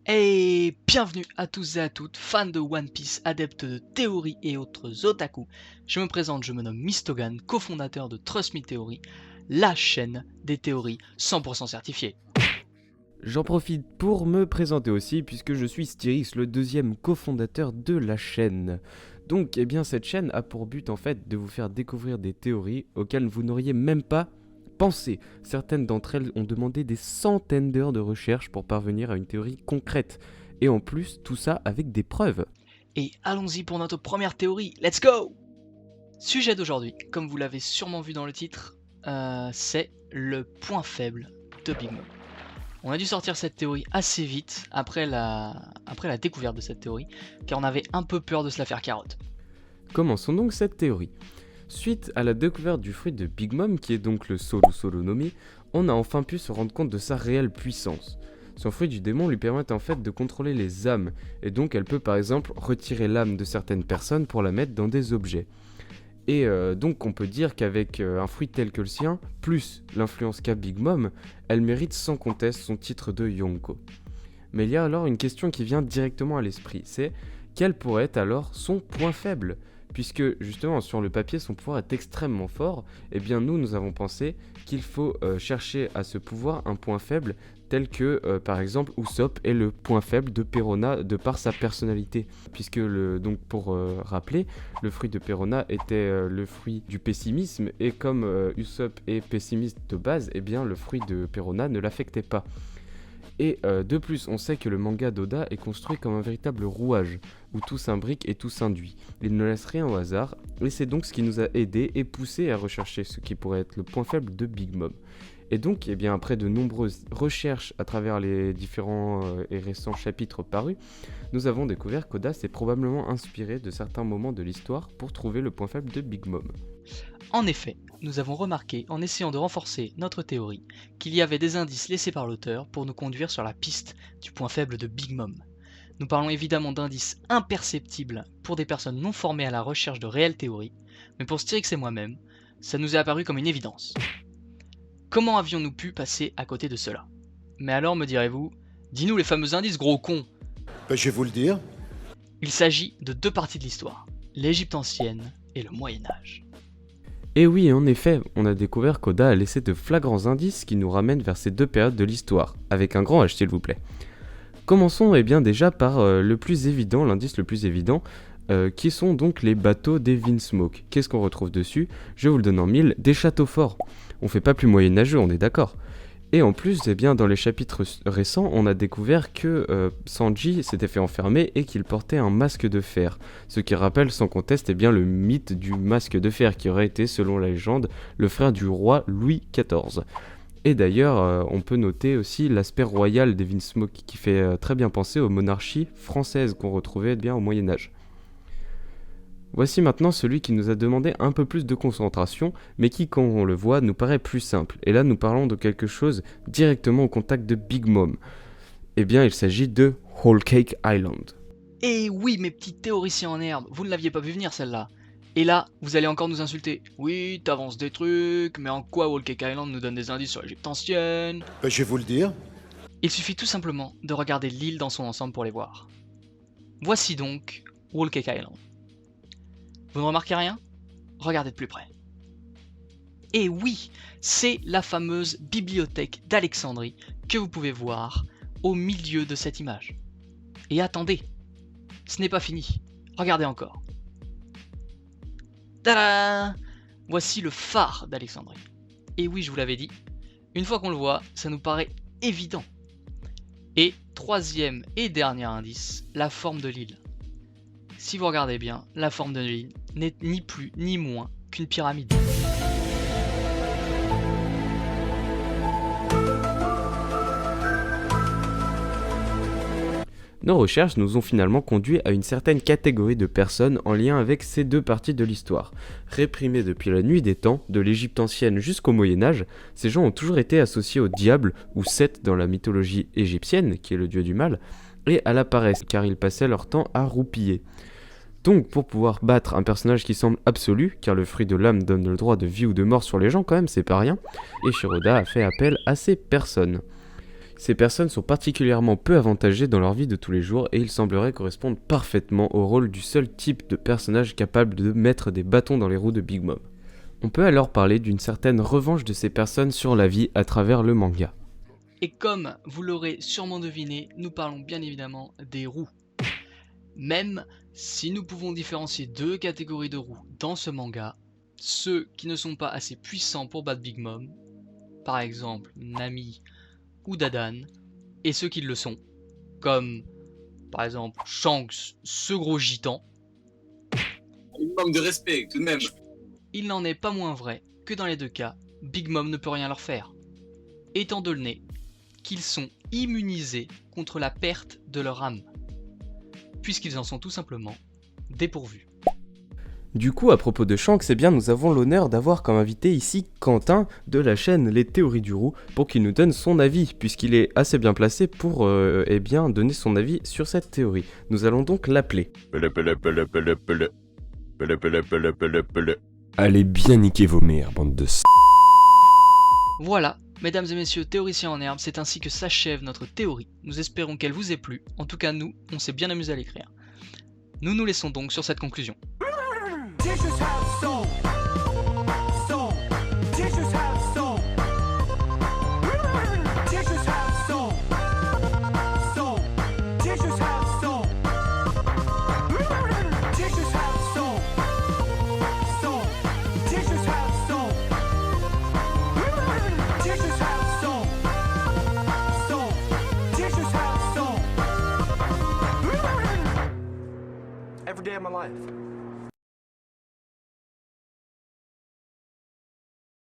Et bienvenue à tous et à toutes, fans de One Piece, adeptes de théorie et autres otaku. Je me présente, je me nomme Mistogan, cofondateur de Trust Me Theory, la chaîne des théories 100% certifiées. J'en profite pour me présenter aussi puisque je suis Styris, le deuxième cofondateur de la chaîne. Donc, cette chaîne a pour but en fait de vous faire découvrir des théories auxquelles vous n'auriez même pas pensé. Certaines d'entre elles ont demandé des centaines d'heures de recherche pour parvenir à une théorie concrète. Et en plus, tout ça avec des preuves. Et allons-y pour notre première théorie, let's go! Sujet d'aujourd'hui, comme vous l'avez sûrement vu dans le titre, c'est le point faible de Big Mom. On a dû sortir cette théorie assez vite après la découverte de cette théorie, car on avait un peu peur de se la faire carotte. Commençons donc cette théorie. Suite à la découverte du fruit de Big Mom, qui est donc le Solu Solo nommé, on a enfin pu se rendre compte de sa réelle puissance. Son fruit du démon lui permet en fait de contrôler les âmes, et donc elle peut par exemple retirer l'âme de certaines personnes pour la mettre dans des objets. Et donc on peut dire qu'avec un fruit tel que le sien, plus l'influence qu'a Big Mom, elle mérite sans conteste son titre de Yonko. Mais il y a alors une question qui vient directement à l'esprit, c'est quel pourrait être alors son point faible ? Puisque justement sur le papier son pouvoir est extrêmement fort, et bien nous avons pensé qu'il faut chercher à ce pouvoir un point faible tel que par exemple Usopp est le point faible de Perona de par sa personnalité. Puisque donc pour rappeler, le fruit de Perona était le fruit du pessimisme, et comme Usopp est pessimiste de base, et bien le fruit de Perona ne l'affectait pas. Et de plus, on sait que le manga d'Oda est construit comme un véritable rouage, où tout s'imbrique et tout s'induit. Il ne laisse rien au hasard, et c'est donc ce qui nous a aidés et poussé à rechercher ce qui pourrait être le point faible de Big Mom. Et donc, après de nombreuses recherches à travers les différents et récents chapitres parus, nous avons découvert qu'Oda s'est probablement inspiré de certains moments de l'histoire pour trouver le point faible de Big Mom. En effet, nous avons remarqué, en essayant de renforcer notre théorie, qu'il y avait des indices laissés par l'auteur pour nous conduire sur la piste du point faible de Big Mom. Nous parlons évidemment d'indices imperceptibles pour des personnes non formées à la recherche de réelles théories, mais pour Styrix et moi-même, ça nous est apparu comme une évidence. Comment avions-nous pu passer à côté de cela ? Mais alors, me direz-vous, dis-nous les fameux indices, gros con ! Je vais vous le dire. Il s'agit de deux parties de l'histoire, l'Égypte ancienne et le Moyen-Âge. Et oui, en effet, on a découvert qu'Oda a laissé de flagrants indices qui nous ramènent vers ces deux périodes de l'histoire, avec un grand H s'il vous plaît. Commençons déjà par le plus évident, l'indice le plus évident, qui sont donc les bateaux des Vinsmoke. Qu'est-ce qu'on retrouve dessus ? Je vous le donne en mille, des châteaux forts. On fait pas plus moyenâgeux, on est d'accord. Et en plus, dans les chapitres récents, on a découvert que Sanji s'était fait enfermer et qu'il portait un masque de fer. Ce qui rappelle sans conteste le mythe du masque de fer qui aurait été, selon la légende, le frère du roi Louis XIV. Et d'ailleurs, on peut noter aussi l'aspect royal des Vinsmoke qui fait très bien penser aux monarchies françaises qu'on retrouvait au Moyen-Âge. Voici maintenant celui qui nous a demandé un peu plus de concentration, mais qui, quand on le voit, nous paraît plus simple. Et là, nous parlons de quelque chose directement au contact de Big Mom. Il s'agit de Whole Cake Island. Et oui, mes petits théoriciens en herbe, vous ne l'aviez pas vu venir celle-là. Et là, vous allez encore nous insulter. Oui, t'avances des trucs, mais en quoi Whole Cake Island nous donne des indices sur l'Égypte ancienne ? Je vais vous le dire. Il suffit tout simplement de regarder l'île dans son ensemble pour les voir. Voici donc Whole Cake Island. Vous ne remarquez rien ? Regardez de plus près. Et oui, c'est la fameuse bibliothèque d'Alexandrie que vous pouvez voir au milieu de cette image. Et attendez, ce n'est pas fini. Regardez encore. Tada ! Voici le phare d'Alexandrie. Et oui, je vous l'avais dit, une fois qu'on le voit, ça nous paraît évident. Et troisième et dernier indice, la forme de l'île. Si vous regardez bien, la forme de l'île n'est ni plus ni moins qu'une pyramide. Nos recherches nous ont finalement conduit à une certaine catégorie de personnes en lien avec ces deux parties de l'histoire. Réprimés depuis la nuit des temps, de l'Égypte ancienne jusqu'au Moyen-Âge, ces gens ont toujours été associés au diable, ou Seth dans la mythologie égyptienne, qui est le dieu du mal, et à la paresse, car ils passaient leur temps à roupiller. Donc, pour pouvoir battre un personnage qui semble absolu, car le fruit de l'âme donne le droit de vie ou de mort sur les gens quand même, c'est pas rien, et Shiroda a fait appel à ces personnes. Ces personnes sont particulièrement peu avantagées dans leur vie de tous les jours et il semblerait correspondre parfaitement au rôle du seul type de personnage capable de mettre des bâtons dans les roues de Big Mom. On peut alors parler d'une certaine revanche de ces personnes sur la vie à travers le manga. Et comme vous l'aurez sûrement deviné, nous parlons bien évidemment des roues. Même si nous pouvons différencier deux catégories de roues dans ce manga, ceux qui ne sont pas assez puissants pour battre Big Mom, par exemple Nami ou Dadan, et ceux qui le sont, comme par exemple Shanks, ce gros gitan. Un minimum de respect, tout de même. Il n'en est pas moins vrai que dans les deux cas, Big Mom ne peut rien leur faire, étant donné qu'ils sont immunisés contre la perte de leur âme, puisqu'ils en sont tout simplement dépourvus. Du coup, à propos de Shanks, eh bien, nous avons l'honneur d'avoir comme invité ici Quentin de la chaîne Les Théories du Roux pour qu'il nous donne son avis, puisqu'il est assez bien placé pour eh bien, donner son avis sur cette théorie. Nous allons donc l'appeler. Allez bien niquer vos mères, bande de Voilà, mesdames et messieurs théoriciens en herbe, c'est ainsi que s'achève notre théorie. Nous espérons qu'elle vous ait plu. En tout cas, nous, on s'est bien amusé à l'écrire. Nous nous laissons donc sur cette conclusion. Every day of my life.